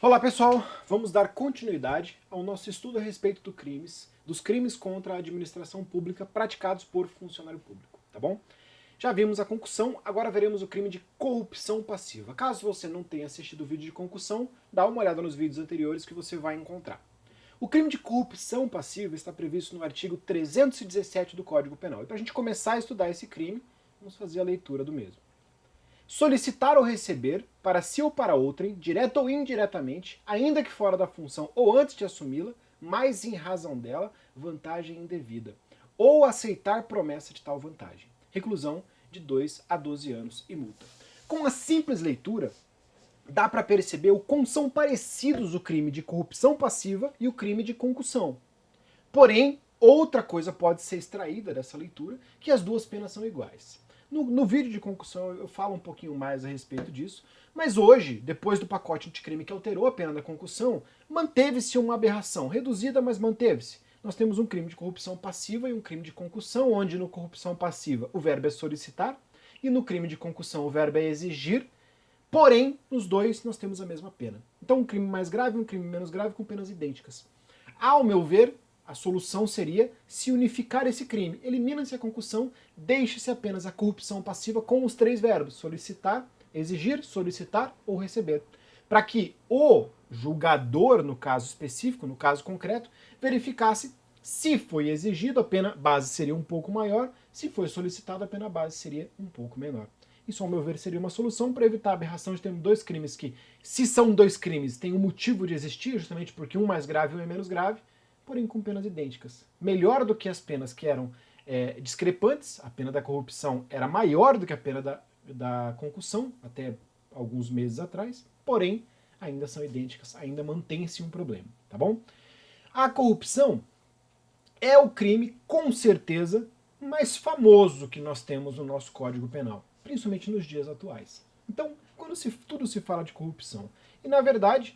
Olá pessoal, vamos dar continuidade ao nosso estudo a respeito dos crimes contra a administração pública praticados por funcionário público, tá bom? Já vimos a concussão, agora veremos o crime de corrupção passiva. Caso você não tenha assistido o vídeo de concussão, dá uma olhada nos vídeos anteriores que você vai encontrar. O crime de corrupção passiva está previsto no artigo 317 do Código Penal. E para a gente começar a estudar esse crime, vamos fazer a leitura do mesmo. Solicitar ou receber, para si ou para outrem, direta ou indiretamente, ainda que fora da função ou antes de assumi-la, mas em razão dela, vantagem indevida, ou aceitar promessa de tal vantagem. Reclusão de 2 a 12 anos e multa. Com a simples leitura, dá para perceber o quão são parecidos o crime de corrupção passiva e o crime de concussão. Porém, outra coisa pode ser extraída dessa leitura, que as duas penas são iguais. No vídeo de concussão eu falo um pouquinho mais a respeito disso, mas hoje, depois do pacote anticrime que alterou a pena da concussão, manteve-se uma aberração, reduzida, mas manteve-se. Nós temos um crime de corrupção passiva e um crime de concussão, onde no corrupção passiva o verbo é solicitar, e no crime de concussão o verbo é exigir, porém, nos dois nós temos a mesma pena. Então um crime mais grave e um crime menos grave com penas idênticas. Ao meu ver, a solução seria se unificar esse crime. Elimina-se a concussão, deixe-se apenas a corrupção passiva com os três verbos: solicitar, exigir, solicitar ou receber. Para que o julgador, no caso específico, no caso concreto, verificasse se foi exigido, a pena base seria um pouco maior, se foi solicitado, a pena base seria um pouco menor. Isso, ao meu ver, seria uma solução para evitar a aberração de termos dois crimes que, se são dois crimes, têm um motivo de existir, justamente porque um mais grave e um é menos grave, porém com penas idênticas. Melhor do que as penas que eram discrepantes, a pena da corrupção era maior do que a pena da concussão, até alguns meses atrás, porém ainda são idênticas, ainda mantém-se um problema, tá bom? A corrupção é o crime, com certeza, mais famoso que nós temos no nosso Código Penal, principalmente nos dias atuais. Então, quando tudo se fala de corrupção, e na verdade,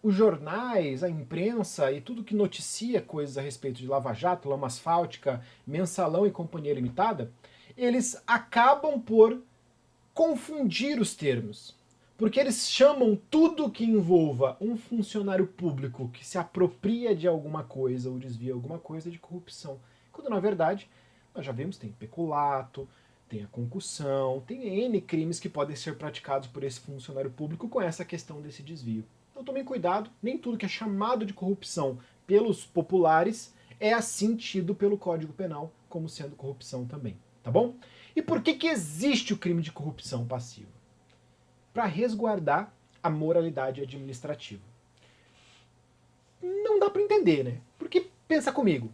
os jornais, a imprensa e tudo que noticia coisas a respeito de Lava Jato, Lama Asfáltica, Mensalão e Companhia Limitada, eles acabam por confundir os termos. Porque eles chamam tudo que envolva um funcionário público que se apropria de alguma coisa ou desvia alguma coisa de corrupção. Quando na verdade, nós já vimos, tem peculato, tem a concussão, tem N crimes que podem ser praticados por esse funcionário público com essa questão desse desvio. Então tomem cuidado, nem tudo que é chamado de corrupção pelos populares é assim tido pelo Código Penal como sendo corrupção também, tá bom? E por que existe o crime de corrupção passiva? Para resguardar a moralidade administrativa. Não dá para entender, né? Porque pensa comigo,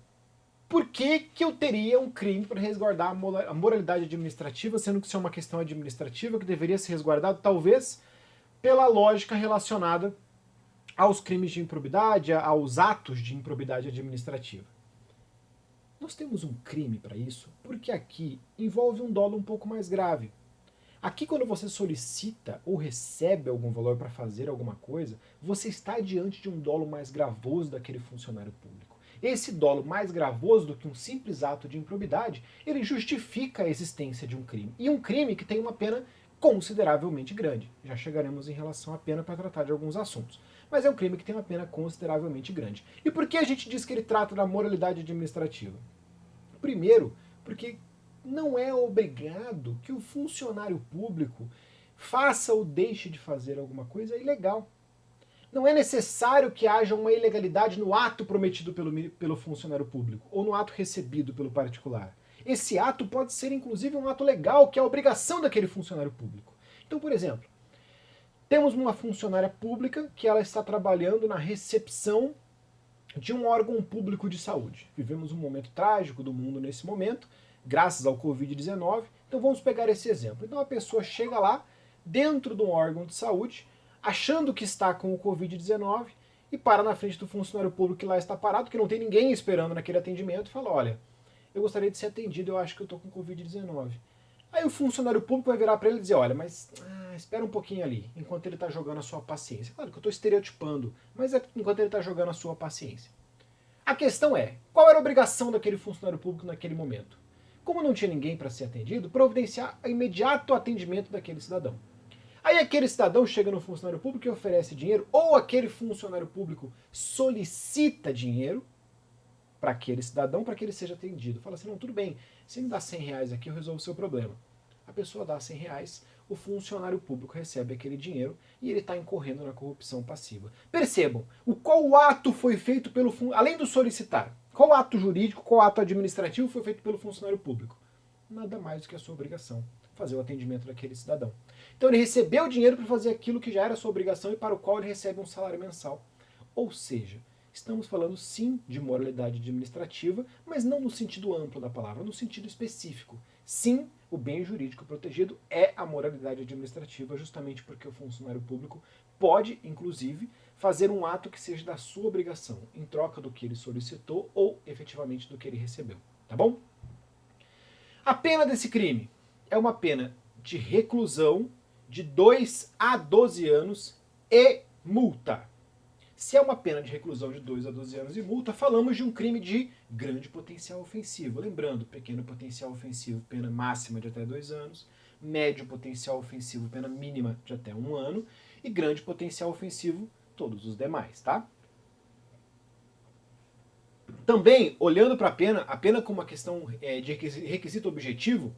por que eu teria um crime para resguardar a moralidade administrativa, sendo que isso é uma questão administrativa que deveria ser resguardado talvez pela lógica relacionada aos crimes de improbidade, aos atos de improbidade administrativa? Nós temos um crime para isso porque aqui envolve um dolo um pouco mais grave. Aqui, quando você solicita ou recebe algum valor para fazer alguma coisa, você está diante de um dolo mais gravoso daquele funcionário público. Esse dolo mais gravoso do que um simples ato de improbidade, ele justifica a existência de um crime. E um crime que tem uma pena consideravelmente grande. Já chegaremos em relação à pena para tratar de alguns assuntos. Mas é um crime que tem uma pena consideravelmente grande. E por que a gente diz que ele trata da moralidade administrativa? Primeiro, porque não é obrigado que o funcionário público faça ou deixe de fazer alguma coisa ilegal. Não é necessário que haja uma ilegalidade no ato prometido pelo funcionário público ou no ato recebido pelo particular. Esse ato pode ser inclusive um ato legal, que é a obrigação daquele funcionário público. Então, por exemplo, temos uma funcionária pública que ela está trabalhando na recepção de um órgão público de saúde. Vivemos um momento trágico do mundo nesse momento, graças ao Covid-19. Então vamos pegar esse exemplo. Então a pessoa chega lá, dentro de um órgão de saúde, achando que está com o Covid-19, e para na frente do funcionário público que lá está parado, que não tem ninguém esperando naquele atendimento, e fala: olha, eu gostaria de ser atendido, eu acho que eu estou com Covid-19. Aí o funcionário público vai virar para ele e dizer: olha, mas espera um pouquinho ali, enquanto ele está jogando a sua paciência. Claro que eu estou estereotipando, mas é enquanto ele está jogando a sua paciência. A questão é, qual era a obrigação daquele funcionário público naquele momento? Como não tinha ninguém para ser atendido, providenciar o imediato atendimento daquele cidadão. Aí aquele cidadão chega no funcionário público e oferece dinheiro, ou aquele funcionário público solicita dinheiro para aquele cidadão para que ele seja atendido. Fala assim, não, tudo bem, se me dá 100 reais aqui eu resolvo o seu problema. A pessoa dá 100 reais, o funcionário público recebe aquele dinheiro e ele está incorrendo na corrupção passiva. Percebam, qual ato foi feito pelo além do solicitar, qual ato jurídico, qual ato administrativo foi feito pelo funcionário público? Nada mais do que a sua obrigação, fazer o atendimento daquele cidadão. Então ele recebeu o dinheiro para fazer aquilo que já era sua obrigação e para o qual ele recebe um salário mensal. Ou seja, estamos falando sim de moralidade administrativa, mas não no sentido amplo da palavra, no sentido específico. Sim, o bem jurídico protegido é a moralidade administrativa, justamente porque o funcionário público pode, inclusive, fazer um ato que seja da sua obrigação, em troca do que ele solicitou ou efetivamente do que ele recebeu. Tá bom? A pena desse crime é uma pena de reclusão de 2 a 12 anos e multa. Se é uma pena de reclusão de 2 a 12 anos e multa, falamos de um crime de grande potencial ofensivo. Lembrando, pequeno potencial ofensivo, pena máxima de até 2 anos, médio potencial ofensivo, pena mínima de até 1 ano, e grande potencial ofensivo, todos os demais, tá? Também, olhando para a pena como uma questão de requisito objetivo,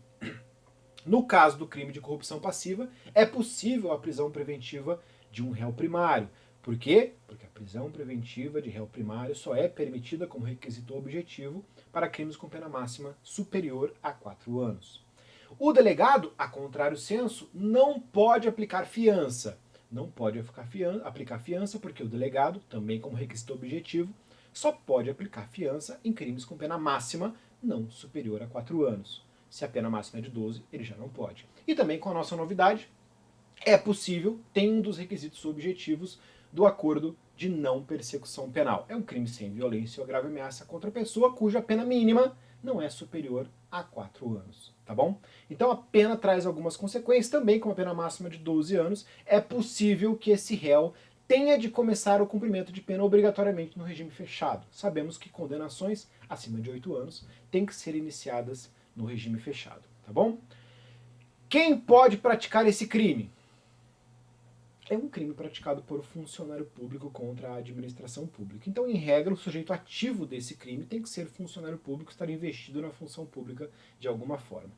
no caso do crime de corrupção passiva, é possível a prisão preventiva de um réu primário. Por quê? Porque a prisão preventiva de réu primário só é permitida como requisito objetivo para crimes com pena máxima superior a 4 anos. O delegado, a contrário senso, não pode aplicar fiança. Não pode aplicar fiança porque o delegado, também como requisito objetivo, só pode aplicar fiança em crimes com pena máxima não superior a 4 anos. Se a pena máxima é de 12, ele já não pode. E também com a nossa novidade, é possível, tem um dos requisitos objetivos do acordo de não persecução penal. É um crime sem violência ou grave ameaça contra a pessoa cuja pena mínima não é superior a 4 anos, tá bom? Então a pena traz algumas consequências, também com a pena máxima de 12 anos, é possível que esse réu tenha de começar o cumprimento de pena obrigatoriamente no regime fechado. Sabemos que condenações acima de 8 anos têm que ser iniciadas no regime fechado, tá bom? Quem pode praticar esse crime? É um crime praticado por funcionário público contra a administração pública. Então, em regra, o sujeito ativo desse crime tem que ser funcionário público, estar investido na função pública de alguma forma.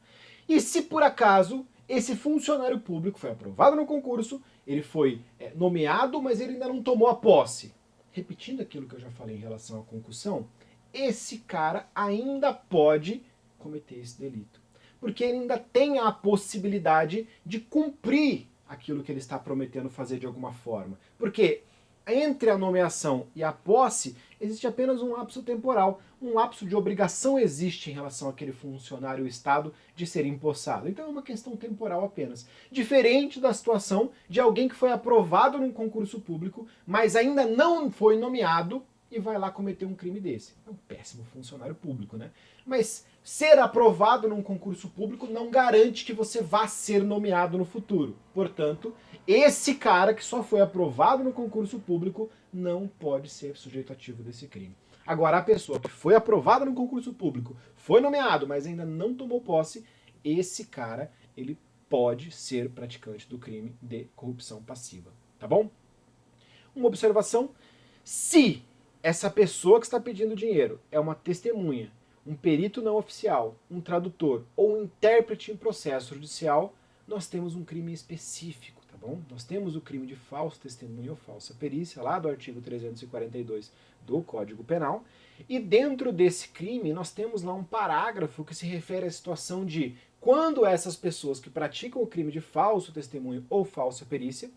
E se por acaso esse funcionário público foi aprovado no concurso, ele foi nomeado, mas ele ainda não tomou a posse. Repetindo aquilo que eu já falei em relação à concussão, esse cara ainda pode cometer esse delito. Porque ele ainda tem a possibilidade de cumprir aquilo que ele está prometendo fazer de alguma forma. Porque entre a nomeação e a posse existe apenas um lapso temporal. Um lapso de obrigação existe em relação àquele funcionário ou Estado de ser empossado. Então é uma questão temporal apenas. Diferente da situação de alguém que foi aprovado num concurso público, mas ainda não foi nomeado e vai lá cometer um crime desse. É um péssimo funcionário público, né? Mas ser aprovado num concurso público não garante que você vá ser nomeado no futuro. Portanto, esse cara que só foi aprovado no concurso público não pode ser sujeito ativo desse crime. Agora, a pessoa que foi aprovada no concurso público, foi nomeado, mas ainda não tomou posse, esse cara, ele pode ser praticante do crime de corrupção passiva. Tá bom? Uma observação: se essa pessoa que está pedindo dinheiro é uma testemunha, um perito não oficial, um tradutor ou um intérprete em processo judicial, nós temos um crime específico, tá bom? Nós temos o crime de falso testemunho ou falsa perícia, lá do artigo 342 do Código Penal, e dentro desse crime nós temos lá um parágrafo que se refere à situação de quando essas pessoas que praticam o crime de falso testemunho ou falsa perícia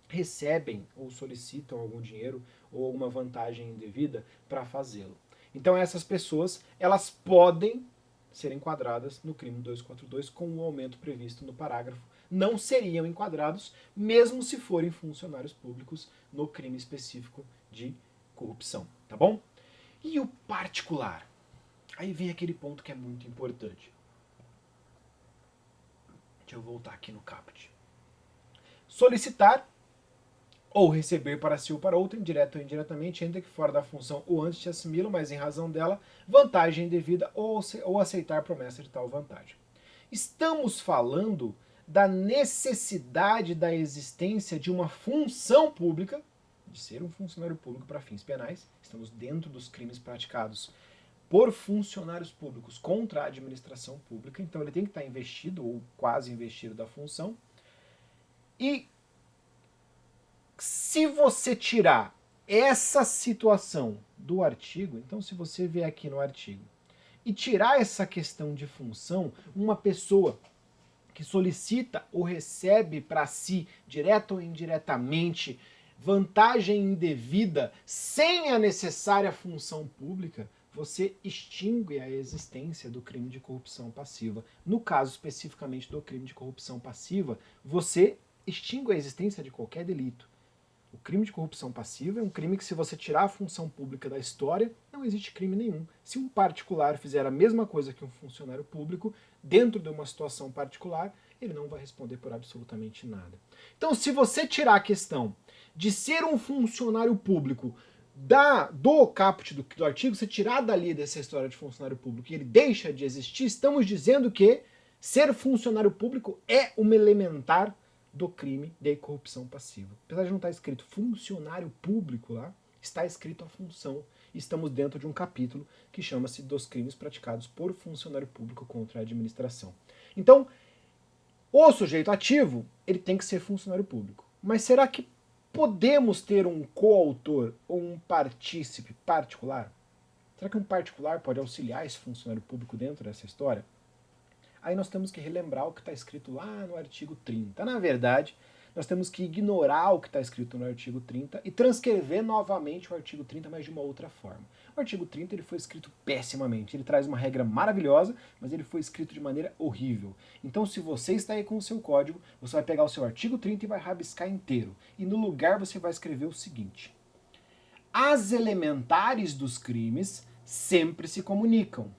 recebem ou solicitam algum dinheiro ou alguma vantagem indevida para fazê-lo. Então essas pessoas, elas podem ser enquadradas no crime 242 com o aumento previsto no parágrafo. Não seriam enquadrados mesmo se forem funcionários públicos no crime específico de corrupção, tá bom? E o particular? Aí vem aquele ponto que é muito importante. Deixa eu voltar aqui no caput. Solicitar ou receber para si ou para outro, indireto ou indiretamente, ainda que fora da função ou antes te assimilam, mas em razão dela, vantagem indevida ou aceitar promessa de tal vantagem. Estamos falando da necessidade da existência de uma função pública, de ser um funcionário público para fins penais. Estamos dentro dos crimes praticados por funcionários públicos contra a administração pública, então ele tem que estar investido ou quase investido da função. E se você tirar essa situação do artigo, então se você vier aqui no artigo e tirar essa questão de função, uma pessoa que solicita ou recebe para si, direta ou indiretamente, vantagem indevida sem a necessária função pública, você extingue a existência do crime de corrupção passiva. No caso especificamente do crime de corrupção passiva, você extingue a existência de qualquer delito. O crime de corrupção passiva é um crime que, se você tirar a função pública da história, não existe crime nenhum. Se um particular fizer a mesma coisa que um funcionário público, dentro de uma situação particular, ele não vai responder por absolutamente nada. Então, se você tirar a questão de ser um funcionário público do caput do artigo, você tirar dali dessa história de funcionário público e ele deixa de existir, estamos dizendo que ser funcionário público é uma elementar do crime de corrupção passiva. Apesar de não estar escrito funcionário público lá, está escrito a função. Estamos dentro de um capítulo que chama-se dos crimes praticados por funcionário público contra a administração. Então, o sujeito ativo, ele tem que ser funcionário público. Mas será que podemos ter um coautor ou um partícipe particular? Será que um particular pode auxiliar esse funcionário público dentro dessa história? Aí nós temos que relembrar o que está escrito lá no artigo 30. Na verdade, nós temos que ignorar o que está escrito no artigo 30 e transcrever novamente o artigo 30, mas de uma outra forma. O artigo 30 ele foi escrito pessimamente. Ele traz uma regra maravilhosa, mas ele foi escrito de maneira horrível. Então, se você está aí com o seu código, você vai pegar o seu artigo 30 e vai rabiscar inteiro. E no lugar você vai escrever o seguinte: as elementares dos crimes sempre se comunicam.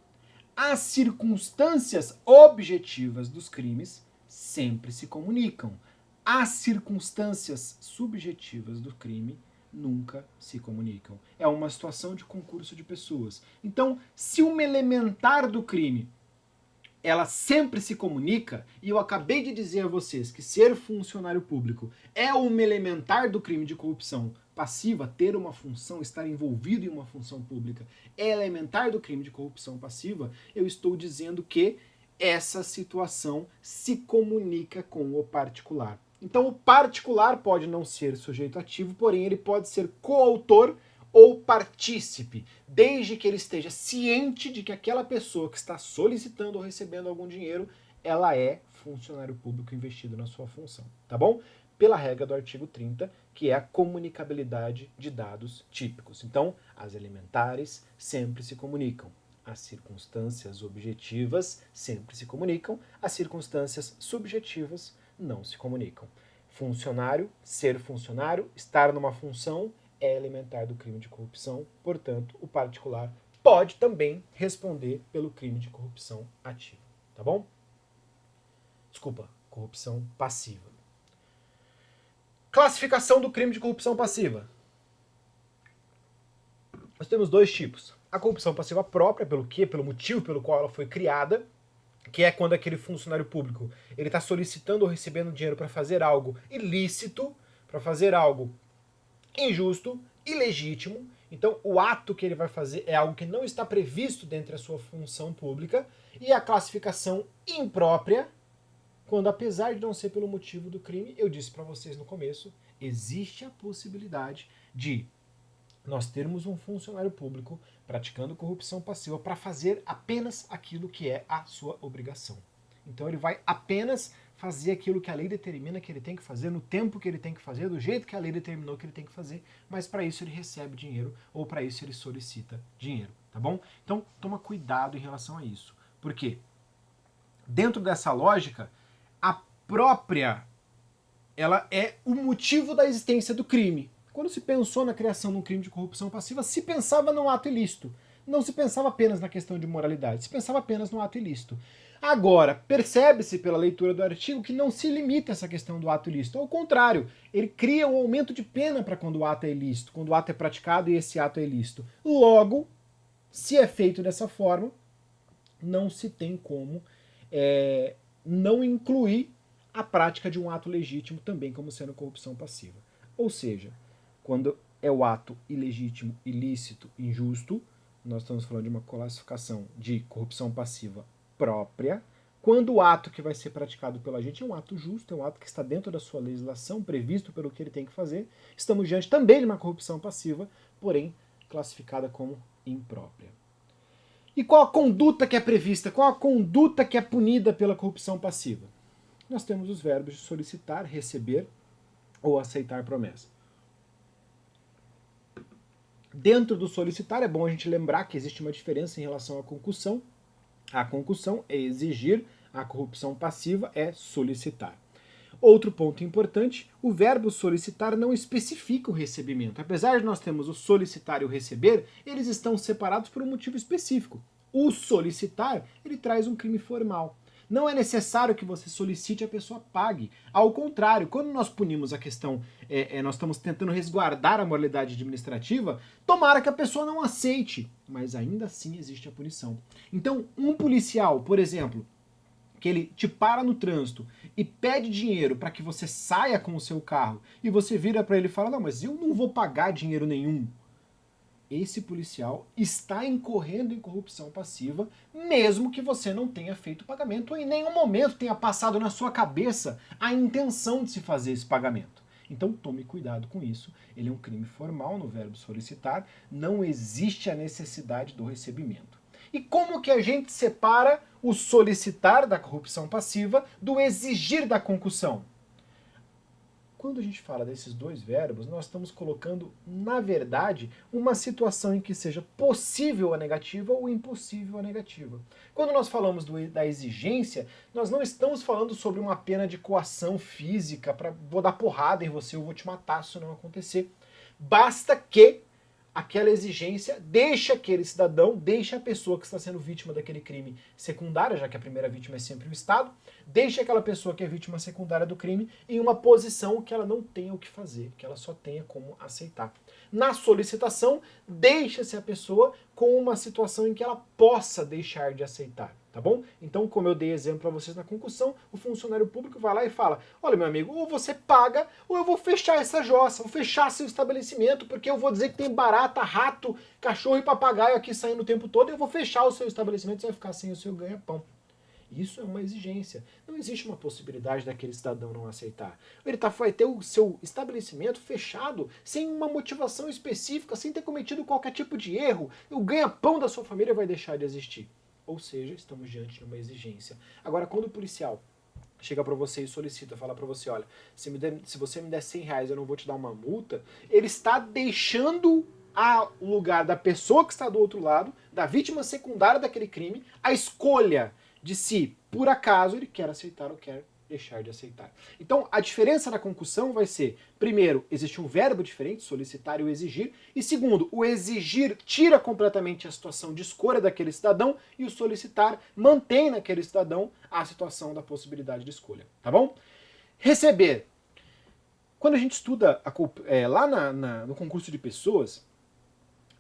As circunstâncias objetivas dos crimes sempre se comunicam. As circunstâncias subjetivas do crime nunca se comunicam. É uma situação de concurso de pessoas. Então, se uma elementar do crime ela sempre se comunica, e eu acabei de dizer a vocês que ser funcionário público é uma elementar do crime de corrupção passiva, ter uma função, estar envolvido em uma função pública é elementar do crime de corrupção passiva, eu estou dizendo que essa situação se comunica com o particular. Então o particular pode não ser sujeito ativo, porém ele pode ser coautor ou partícipe, desde que ele esteja ciente de que aquela pessoa que está solicitando ou recebendo algum dinheiro, ela é funcionário público investido na sua função, tá bom? Pela regra do artigo 30, que é a comunicabilidade de dados típicos. Então, as elementares sempre se comunicam. As circunstâncias objetivas sempre se comunicam, as circunstâncias subjetivas não se comunicam. Funcionário, ser funcionário, estar numa função é elementar do crime de corrupção, portanto, o particular pode também responder pelo crime de corrupção ativa, tá bom? Desculpa, corrupção passiva. Classificação do crime de corrupção passiva. Nós temos dois tipos. A corrupção passiva própria, pelo motivo pelo qual ela foi criada, que é quando aquele funcionário público ele está solicitando ou recebendo dinheiro para fazer algo ilícito, para fazer algo injusto, ilegítimo. Então, o ato que ele vai fazer é algo que não está previsto dentro da sua função pública. E a classificação imprópria, quando, apesar de não ser pelo motivo do crime, eu disse para vocês no começo, existe a possibilidade de nós termos um funcionário público praticando corrupção passiva para fazer apenas aquilo que é a sua obrigação. Então ele vai apenas fazer aquilo que a lei determina que ele tem que fazer, no tempo que ele tem que fazer, do jeito que a lei determinou que ele tem que fazer, mas para isso ele recebe dinheiro ou para isso ele solicita dinheiro, tá bom? Então toma cuidado em relação a isso. Por quê? Dentro dessa lógica, a própria ela é o motivo da existência do crime. Quando se pensou na criação de um crime de corrupção passiva, se pensava no ato ilícito. Não se pensava apenas na questão de moralidade, se pensava apenas no ato ilícito. Agora, percebe-se pela leitura do artigo que não se limita a essa questão do ato ilícito. Ao contrário, ele cria um aumento de pena para quando o ato é ilícito, quando o ato é praticado e esse ato é ilícito. Logo, se é feito dessa forma, não se tem como não incluir a prática de um ato legítimo também como sendo corrupção passiva. Ou seja, quando é o ato ilegítimo, ilícito, injusto, nós estamos falando de uma classificação de corrupção passiva própria. Quando o ato que vai ser praticado pela gente é um ato justo, é um ato que está dentro da sua legislação, previsto pelo que ele tem que fazer, estamos diante também de uma corrupção passiva, porém classificada como imprópria. E qual a conduta que é prevista? Qual a conduta que é punida pela corrupção passiva? Nós temos os verbos de solicitar, receber ou aceitar promessa. Dentro do solicitar é bom a gente lembrar que existe uma diferença em relação à concussão. A concussão é exigir, a corrupção passiva é solicitar. Outro ponto importante, o verbo solicitar não especifica o recebimento. Apesar de nós termos o solicitar e o receber, eles estão separados por um motivo específico. O solicitar, ele traz um crime formal. Não é necessário que você solicite a pessoa pague. Ao contrário, quando nós punimos a questão, nós estamos tentando resguardar a moralidade administrativa, tomara que a pessoa não aceite, mas ainda assim existe a punição. Então, um policial, por exemplo, que ele te para no trânsito e pede dinheiro para que você saia com o seu carro e você vira para ele e fala, não, mas eu não vou pagar dinheiro nenhum. Esse policial está incorrendo em corrupção passiva, mesmo que você não tenha feito o pagamento ou em nenhum momento tenha passado na sua cabeça a intenção de se fazer esse pagamento. Então tome cuidado com isso. Ele é um crime formal no verbo solicitar, não existe a necessidade do recebimento. E como que a gente separa o solicitar da corrupção passiva do exigir da concussão? Quando a gente fala desses dois verbos, nós estamos colocando, na verdade, uma situação em que seja possível a negativa ou impossível a negativa. Quando nós falamos da exigência, nós não estamos falando sobre uma pena de coação física, para vou dar porrada em você, eu vou te matar se isso não acontecer. Basta que aquela exigência deixa aquele cidadão, deixa a pessoa que está sendo vítima daquele crime secundária, já que a primeira vítima é sempre o Estado, deixa aquela pessoa que é vítima secundária do crime em uma posição que ela não tenha o que fazer, que ela só tenha como aceitar. Na solicitação, deixa-se a pessoa com uma situação em que ela possa deixar de aceitar, tá bom? Então, como eu dei exemplo para vocês na concussão, o funcionário público vai lá e fala, olha meu amigo, ou você paga ou eu vou fechar essa jossa, vou fechar seu estabelecimento porque eu vou dizer que tem barata, rato, cachorro e papagaio aqui saindo o tempo todo e eu vou fechar o seu estabelecimento e você vai ficar sem o seu ganha-pão. Isso é uma exigência. Não existe uma possibilidade daquele cidadão não aceitar. Ele vai ter o seu estabelecimento fechado, sem uma motivação específica, sem ter cometido qualquer tipo de erro. O ganha-pão da sua família vai deixar de existir. Ou seja, estamos diante de uma exigência. Agora, quando o policial chega para você e solicita, fala para você, olha, se você me der 100 reais eu não vou te dar uma multa, ele está deixando ao lugar da pessoa que está do outro lado, da vítima secundária daquele crime, a escolha de se, por acaso, ele quer aceitar ou quer deixar de aceitar. Então, a diferença na concussão vai ser, primeiro, existe um verbo diferente, solicitar e o exigir, e segundo, o exigir tira completamente a situação de escolha daquele cidadão e o solicitar mantém naquele cidadão a situação da possibilidade de escolha, tá bom? Receber. Quando a gente estuda lá no concurso de pessoas,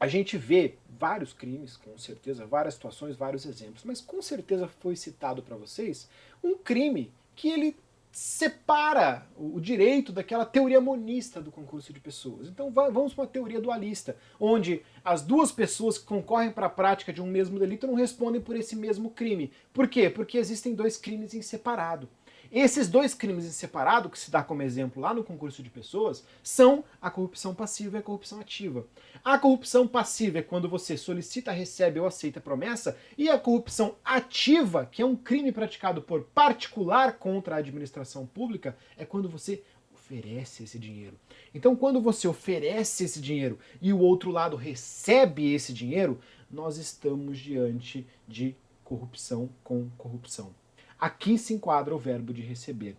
a gente vê vários crimes, com certeza, várias situações, vários exemplos, mas com certeza foi citado para vocês um crime que ele separa o direito daquela teoria monista do concurso de pessoas. Então vamos para uma teoria dualista, onde as duas pessoas que concorrem para a prática de um mesmo delito não respondem por esse mesmo crime. Por quê? Porque existem dois crimes em separado. Esses dois crimes em separado, que se dá como exemplo lá no concurso de pessoas, são a corrupção passiva e a corrupção ativa. A corrupção passiva é quando você solicita, recebe ou aceita promessa, e a corrupção ativa, que é um crime praticado por particular contra a administração pública, é quando você oferece esse dinheiro. Então, quando você oferece esse dinheiro e o outro lado recebe esse dinheiro, nós estamos diante de corrupção com corrupção. Aqui se enquadra o verbo de receber.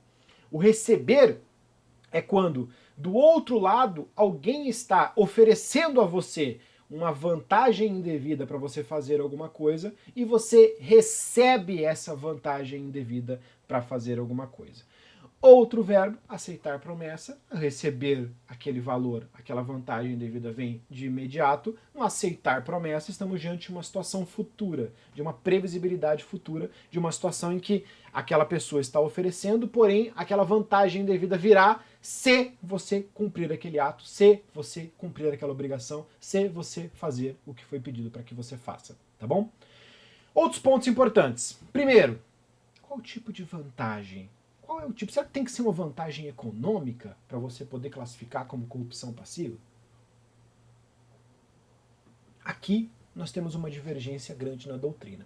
O receber é quando, do outro lado, alguém está oferecendo a você uma vantagem indevida para você fazer alguma coisa e você recebe essa vantagem indevida para fazer alguma coisa. Outro verbo, aceitar promessa, receber aquele valor, aquela vantagem devida vem de imediato. No aceitar promessa, estamos diante de uma situação futura, de uma previsibilidade futura, de uma situação em que aquela pessoa está oferecendo, porém aquela vantagem devida virá se você cumprir aquele ato, se você cumprir aquela obrigação, se você fazer o que foi pedido para que você faça, tá bom? Outros pontos importantes. Primeiro, qual tipo de vantagem? Qual é o tipo? Será que tem que ser uma vantagem econômica para você poder classificar como corrupção passiva? Aqui nós temos uma divergência grande na doutrina.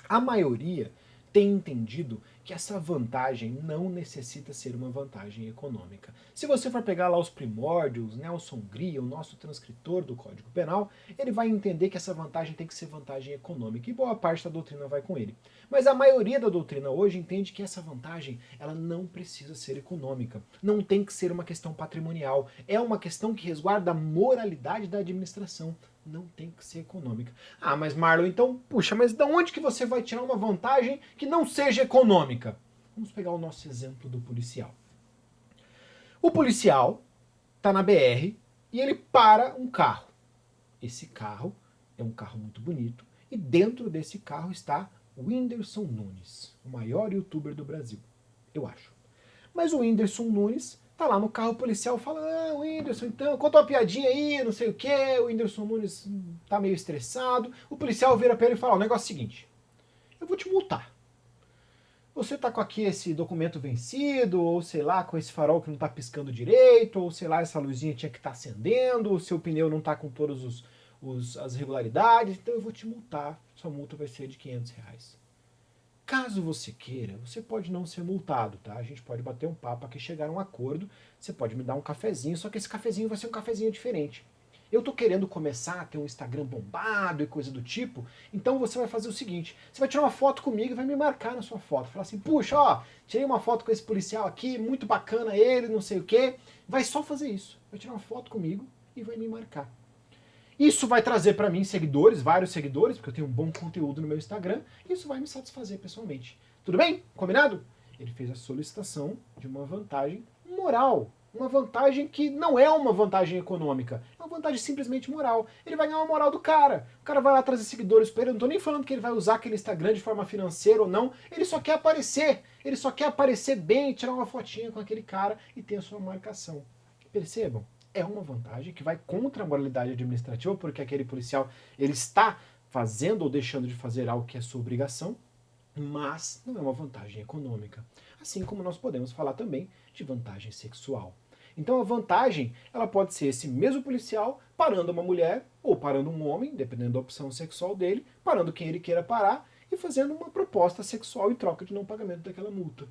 A maioria tem entendido que essa vantagem não necessita ser uma vantagem econômica. Se você for pegar lá os primórdios, Nelson Gria, o nosso transcritor do Código Penal, ele vai entender que essa vantagem tem que ser vantagem econômica, e boa parte da doutrina vai com ele. Mas a maioria da doutrina hoje entende que essa vantagem ela não precisa ser econômica, não tem que ser uma questão patrimonial, é uma questão que resguarda a moralidade da administração. Não tem que ser econômica. Ah, mas Marlon, então, puxa, mas de onde que você vai tirar uma vantagem que não seja econômica? Vamos pegar o nosso exemplo do policial. O policial está na BR e ele para um carro. Esse carro é um carro muito bonito e dentro desse carro está o Whindersson Nunes, o maior youtuber do Brasil, eu acho. Mas o Whindersson Nunes tá lá no carro policial, fala, o Whindersson, então, conta uma piadinha aí, não sei o quê, o Whindersson Nunes tá meio estressado, o policial vira pra ele e fala, o negócio é o seguinte, eu vou te multar. Você tá com aqui esse documento vencido, ou sei lá, com esse farol que não tá piscando direito, ou sei lá, essa luzinha tinha que estar acendendo, o seu pneu não tá com todas as regularidades, então eu vou te multar, sua multa vai ser de R$500. Caso você queira, você pode não ser multado, tá? A gente pode bater um papo aqui, chegar a um acordo, você pode me dar um cafezinho, só que esse cafezinho vai ser um cafezinho diferente. Eu tô querendo começar a ter um Instagram bombado e coisa do tipo, então você vai fazer o seguinte, você vai tirar uma foto comigo e vai me marcar na sua foto. Falar assim, puxa, ó, tirei uma foto com esse policial aqui, muito bacana ele, não sei o quê. Vai só fazer isso, vai tirar uma foto comigo e vai me marcar. Isso vai trazer para mim seguidores, vários seguidores, porque eu tenho um bom conteúdo no meu Instagram, e isso vai me satisfazer pessoalmente. Tudo bem? Combinado? Ele fez a solicitação de uma vantagem moral. Uma vantagem que não é uma vantagem econômica, é uma vantagem simplesmente moral. Ele vai ganhar uma moral do cara. O cara vai lá trazer seguidores para ele. Eu não tô nem falando que ele vai usar aquele Instagram de forma financeira ou não. Ele só quer aparecer. Ele só quer aparecer bem, tirar uma fotinha com aquele cara e ter a sua marcação. Percebam? É uma vantagem que vai contra a moralidade administrativa, porque aquele policial ele está fazendo ou deixando de fazer algo que é sua obrigação, mas não é uma vantagem econômica. Assim como nós podemos falar também de vantagem sexual. Então a vantagem ela pode ser esse mesmo policial parando uma mulher ou parando um homem, dependendo da opção sexual dele, parando quem ele queira parar e fazendo uma proposta sexual em troca de não pagamento daquela multa.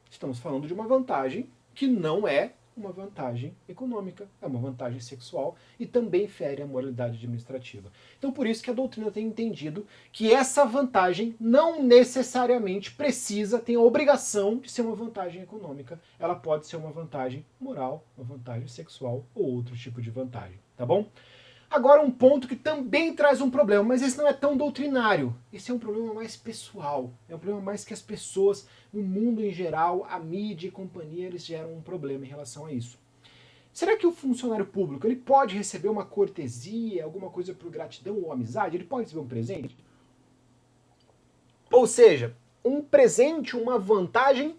Estamos falando de uma vantagem que não é uma vantagem econômica, é uma vantagem sexual e também fere a moralidade administrativa. Então por isso que a doutrina tem entendido que essa vantagem não necessariamente precisa, tem a obrigação de ser uma vantagem econômica. Ela pode ser uma vantagem moral, uma vantagem sexual ou outro tipo de vantagem, tá bom? Agora um ponto que também traz um problema, mas esse não é tão doutrinário. Esse é um problema mais pessoal. É um problema mais que as pessoas, no mundo em geral, a mídia e companhia, eles geram um problema em relação a isso. Será que o funcionário público ele pode receber uma cortesia, alguma coisa por gratidão ou amizade? Ele pode receber um presente? Ou seja, um presente, uma vantagem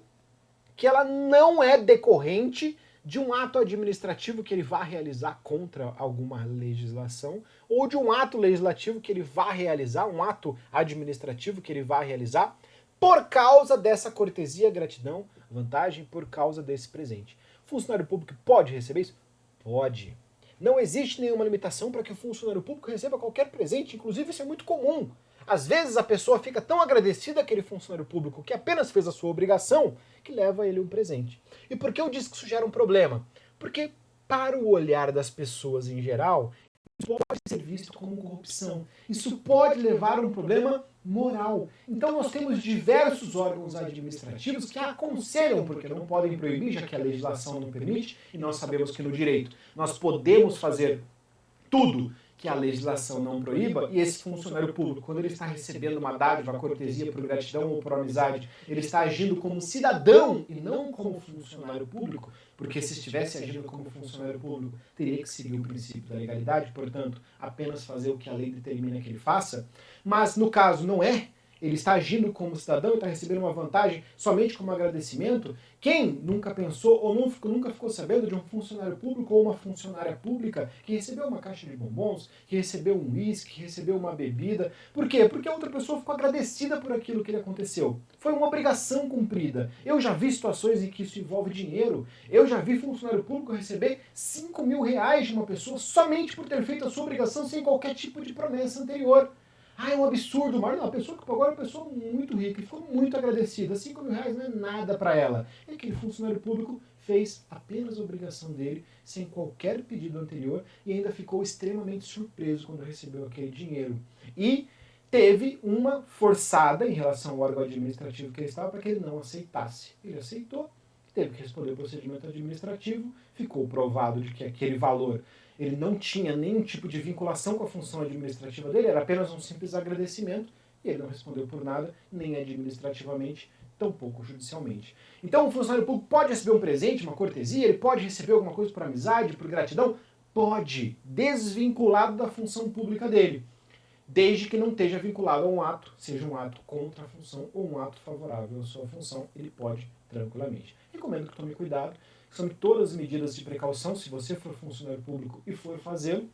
que ela não é decorrente de um ato administrativo que ele vá realizar contra alguma legislação, ou de um ato legislativo que ele vá realizar, um ato administrativo que ele vá realizar, por causa dessa cortesia, gratidão, vantagem, por causa desse presente. O funcionário público pode receber isso? Pode. Não existe nenhuma limitação para que o funcionário público receba qualquer presente, inclusive isso é muito comum. Às vezes a pessoa fica tão agradecida àquele funcionário público que apenas fez a sua obrigação que leva a ele um presente. E por que eu disse que isso gera um problema? Porque, para o olhar das pessoas em geral, isso pode ser visto como corrupção. Isso pode levar a um problema moral. Então nós temos diversos órgãos administrativos que aconselham, porque não podem proibir, já que a legislação não permite, e nós sabemos que no direito nós podemos fazer tudo que a legislação não proíba, e esse funcionário público, quando ele está recebendo uma dádiva, uma cortesia por gratidão ou por amizade, ele está agindo como cidadão e não como funcionário público, porque se estivesse agindo como funcionário público, teria que seguir o princípio da legalidade, portanto, apenas fazer o que a lei determina que ele faça, mas no caso não é, ele está agindo como cidadão e está recebendo uma vantagem somente como agradecimento. Quem nunca pensou ou nunca ficou sabendo de um funcionário público ou uma funcionária pública que recebeu uma caixa de bombons, que recebeu um uísque, que recebeu uma bebida? Por quê? Porque a outra pessoa ficou agradecida por aquilo que lhe aconteceu. Foi uma obrigação cumprida. Eu já vi situações em que isso envolve dinheiro. Eu já vi funcionário público receber 5 mil reais de uma pessoa somente por ter feito a sua obrigação sem qualquer tipo de promessa anterior. Ah, é um absurdo, mas não, a pessoa que pagou era uma pessoa muito rica e ficou muito agradecida. 5 mil reais não é nada para ela. E aquele funcionário público fez apenas a obrigação dele, sem qualquer pedido anterior, e ainda ficou extremamente surpreso quando recebeu aquele dinheiro. E teve uma forçada em relação ao órgão administrativo que ele estava para que ele não aceitasse. Ele aceitou, teve que responder o procedimento administrativo, ficou provado de que aquele valor ele não tinha nenhum tipo de vinculação com a função administrativa dele, era apenas um simples agradecimento, e ele não respondeu por nada, nem administrativamente, tampouco judicialmente. Então o funcionário público pode receber um presente, uma cortesia, ele pode receber alguma coisa por amizade, por gratidão? Pode, desvinculado da função pública dele, desde que não esteja vinculado a um ato, seja um ato contra a função ou um ato favorável à sua função, ele pode tranquilamente. Recomendo que tome cuidado, são todas as medidas de precaução, se você for funcionário público e for fazê-lo,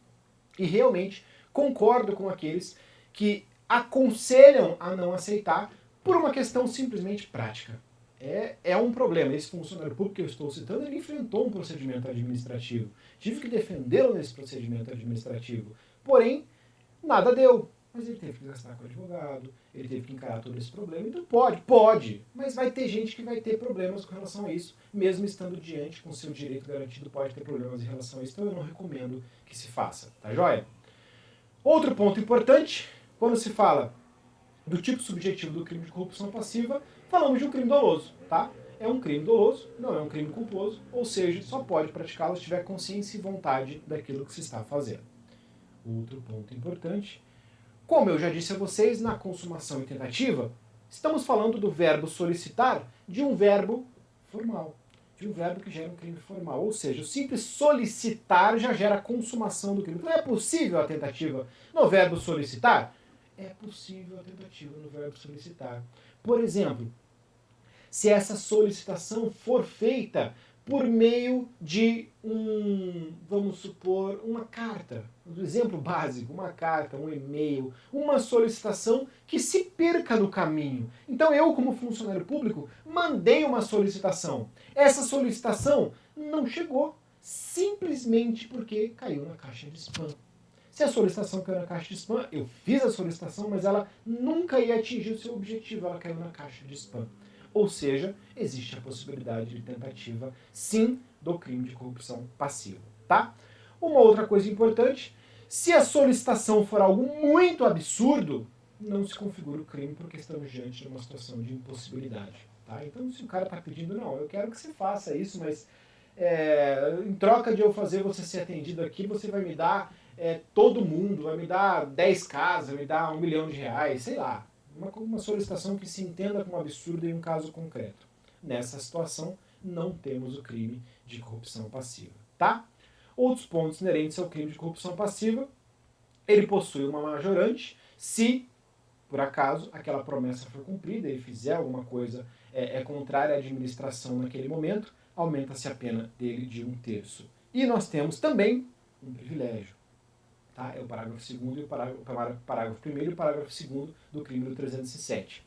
e realmente concordo com aqueles que aconselham a não aceitar por uma questão simplesmente prática. É um problema. Esse funcionário público que eu estou citando, ele enfrentou um procedimento administrativo. Tive que defendê-lo nesse procedimento administrativo. Porém, nada deu. Mas ele teve que gastar com advogado, ele teve que encarar todo esse problema. Então pode, mas vai ter gente que vai ter problemas com relação a isso, mesmo estando diante com seu direito garantido, pode ter problemas em relação a isso, então eu não recomendo que se faça, tá joia? Outro ponto importante, quando se fala do tipo subjetivo do crime de corrupção passiva, falamos de um crime doloso, tá? É um crime doloso, não é um crime culposo, ou seja, só pode praticá-lo se tiver consciência e vontade daquilo que se está fazendo. Outro ponto importante, como eu já disse a vocês, na consumação e tentativa, estamos falando do verbo solicitar de um verbo formal, de um verbo que gera um crime formal. Ou seja, o simples solicitar já gera a consumação do crime. Então é possível a tentativa no verbo solicitar? É possível a tentativa no verbo solicitar. Por exemplo, se essa solicitação for feita por meio de vamos supor, uma carta. Um exemplo básico, uma carta, um e-mail, uma solicitação que se perca no caminho. Então eu, como funcionário público, mandei uma solicitação. Essa solicitação não chegou, simplesmente porque caiu na caixa de spam. Se a solicitação caiu na caixa de spam, eu fiz a solicitação, mas ela nunca ia atingir o seu objetivo, ela caiu na caixa de spam. Ou seja, existe a possibilidade de tentativa, sim, do crime de corrupção passiva, tá? Uma outra coisa importante, se a solicitação for algo muito absurdo, não se configura o crime porque estamos diante de uma situação de impossibilidade, tá? Então, se o cara está pedindo, não, eu quero que você faça isso, mas em troca de eu fazer você ser atendido aqui, você vai me dar todo mundo, vai me dar 10 casas, vai me dar R$1 milhão, sei lá. Uma solicitação que se entenda como absurda em um caso concreto. Nessa situação, não temos o crime de corrupção passiva, tá? Outros pontos inerentes ao crime de corrupção passiva, ele possui uma majorante, se, por acaso, aquela promessa for cumprida, ele fizer alguma coisa contrária à administração naquele momento, aumenta-se a pena dele de 1/3. E nós temos também um privilégio. Tá? É o parágrafo 2º e o parágrafo 1º e o parágrafo 2º do crime do 307.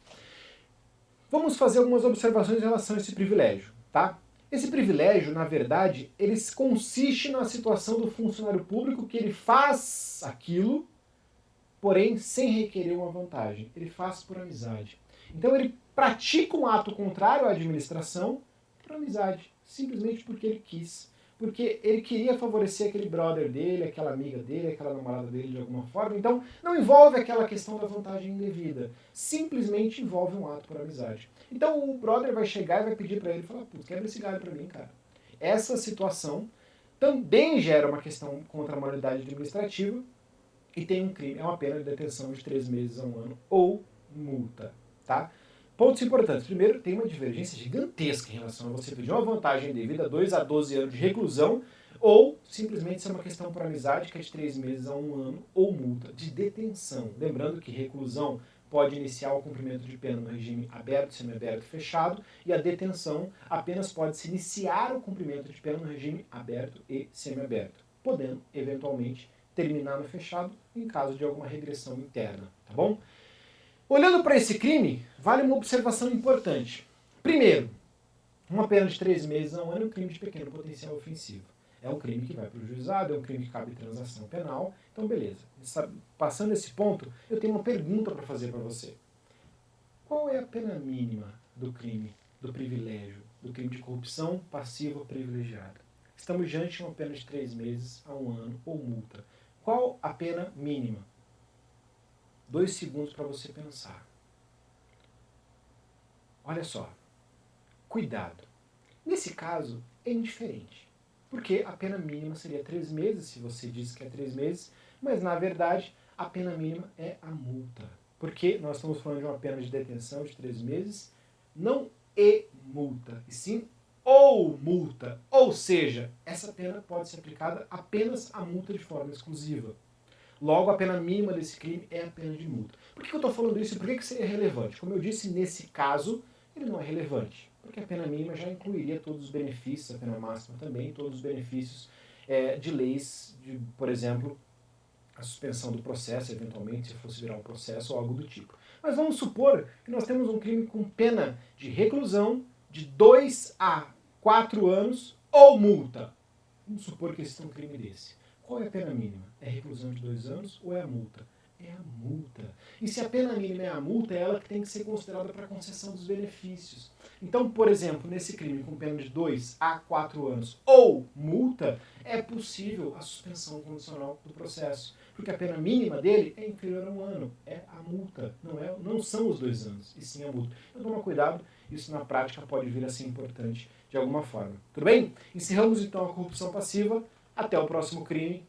Vamos fazer algumas observações em relação a esse privilégio. Tá? Esse privilégio, na verdade, ele consiste na situação do funcionário público que ele faz aquilo, porém sem requerer uma vantagem. Ele faz por amizade. Então ele pratica um ato contrário à administração por amizade, simplesmente porque ele quis. Porque ele queria favorecer aquele brother dele, aquela amiga dele, aquela namorada dele de alguma forma. Então, não envolve aquela questão da vantagem indevida. Simplesmente envolve um ato por amizade. Então, o brother vai chegar e vai pedir para ele, falar, putz, quebra esse galho para mim, cara. Essa situação também gera uma questão contra a moralidade administrativa, e tem um crime, é uma pena de detenção de 3 meses a 1 ano ou multa, tá? Pontos importantes. Primeiro, tem uma divergência gigantesca em relação a você pedir uma vantagem devida, 2 a 12 anos de reclusão, ou simplesmente ser uma questão por amizade, que é de 3 meses a 1 ano, ou multa de detenção. Lembrando que reclusão pode iniciar o cumprimento de pena no regime aberto, semiaberto e fechado, e a detenção apenas pode se iniciar o cumprimento de pena no regime aberto e semiaberto, podendo, eventualmente, terminar no fechado em caso de alguma regressão interna, tá bom? Olhando para esse crime, vale uma observação importante. Primeiro, uma pena de 3 meses a 1 ano é um crime de pequeno potencial ofensivo. É um crime que vai para o juizado, é um crime que cabe transação penal, então beleza. Passando esse ponto, eu tenho uma pergunta para fazer para você. Qual é a pena mínima do crime, do privilégio, do crime de corrupção passiva privilegiada? Estamos diante de uma pena de 3 meses a 1 ano ou multa. Qual a pena mínima? 2 segundos para você pensar. Olha só. Cuidado. Nesse caso, é indiferente. Porque a pena mínima seria 3 meses, se você diz que é 3 meses, mas na verdade a pena mínima é a multa. Porque nós estamos falando de uma pena de detenção de 3 meses, não e multa, e sim ou multa. Ou seja, essa pena pode ser aplicada apenas à multa de forma exclusiva. Logo, a pena mínima desse crime é a pena de multa. Por que eu estou falando isso e por que seria relevante? Como eu disse, nesse caso, ele não é relevante, porque a pena mínima já incluiria todos os benefícios, a pena máxima também, todos os benefícios de leis, de, por exemplo, a suspensão do processo, eventualmente, se fosse virar um processo ou algo do tipo. Mas vamos supor que nós temos um crime com pena de reclusão de 2 a 4 anos ou multa. Vamos supor que exista um crime desse. Qual é a pena mínima? É reclusão de 2 anos ou é a multa? É a multa. E se a pena mínima é a multa, é ela que tem que ser considerada para a concessão dos benefícios. Então, por exemplo, nesse crime com pena de 2 a 4 anos ou multa, é possível a suspensão condicional do processo. Porque a pena mínima dele é inferior a 1 ano. É a multa. Não são os 2 anos, e sim a multa. Então toma cuidado, isso na prática pode vir a ser importante de alguma forma. Tudo bem? Encerramos então a corrupção passiva. Até o próximo crime.